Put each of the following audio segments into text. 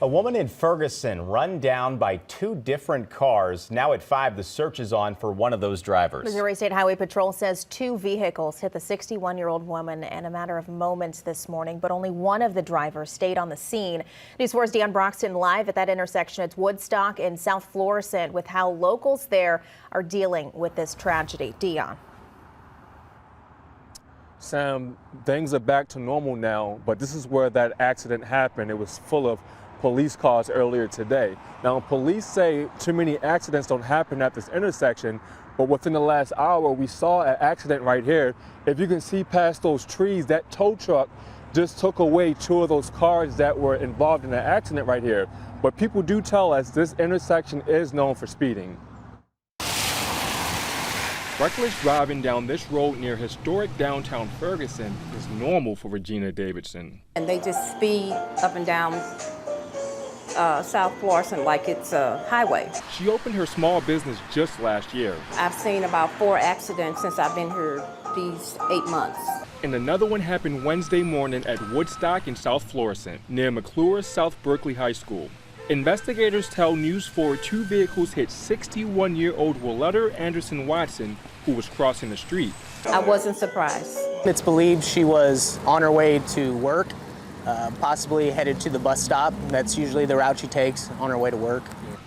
A woman in Ferguson run down by two different cars. Now at 5, the search is on for one of those drivers. Missouri State Highway Patrol says two vehicles hit the 61-year-old woman in a matter of moments this morning, but only one of the drivers stayed on the scene. News 4's Deon Broxton live at that intersection at Woodstock in South Florissant with how locals there are dealing with this tragedy. Deon. Sam, things are back to normal now, but this is where that accident happened. It was full of police cars earlier today. Now, police say too many accidents don't happen at this intersection, but within the last hour, we saw an accident right here. If you can see past those trees, that tow truck just took away two of those cars that were involved in an accident right here. But people do tell us this intersection is known for speeding. Reckless driving down this road near historic downtown Ferguson is normal for Regina Davidson. And they just speed up and down South Florissant like it's a highway. She opened her small business just last year. I've seen about 4 accidents since I've been here these 8 months. And another one happened Wednesday morning at Woodstock in South Florissant, near McClure South Berkeley High School. Investigators tell News 4 two vehicles hit 61-year-old Willetta Anderson Watson, who was crossing the street. I wasn't surprised. It's believed she was on her way to work, possibly headed to the bus stop. That's usually the route she takes on her way to work.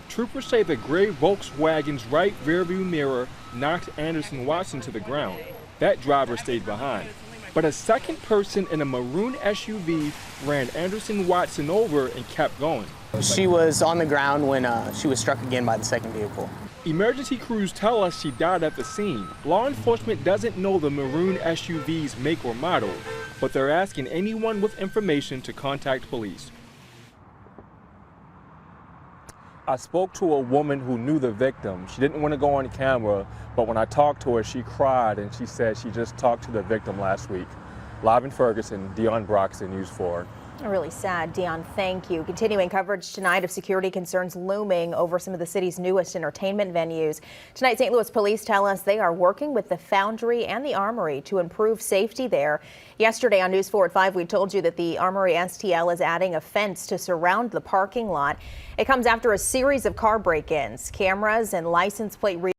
Troopers say the gray Volkswagen's right rearview mirror knocked Anderson Watson to the ground. That driver stayed behind. But a second person in a maroon SUV ran Anderson Watson over and kept going. She was on the ground when she was struck again by the second vehicle. Emergency crews tell us she died at the scene. Law enforcement doesn't know the maroon SUV's make or model, but they're asking anyone with information to contact police. I spoke to a woman who knew the victim. She didn't want to go on camera, but when I talked to her, she cried and she said she just talked to the victim last week. Live in Ferguson, Deon Broxton, News 4. Really sad, Deon. Thank you. Continuing coverage tonight of security concerns looming over some of the city's newest entertainment venues. Tonight, St. Louis police tell us they are working with the Foundry and the Armory to improve safety there. Yesterday on News 4 at 5, we told you that the Armory STL is adding a fence to surround the parking lot. It comes after a series of car break-ins. Cameras and license plate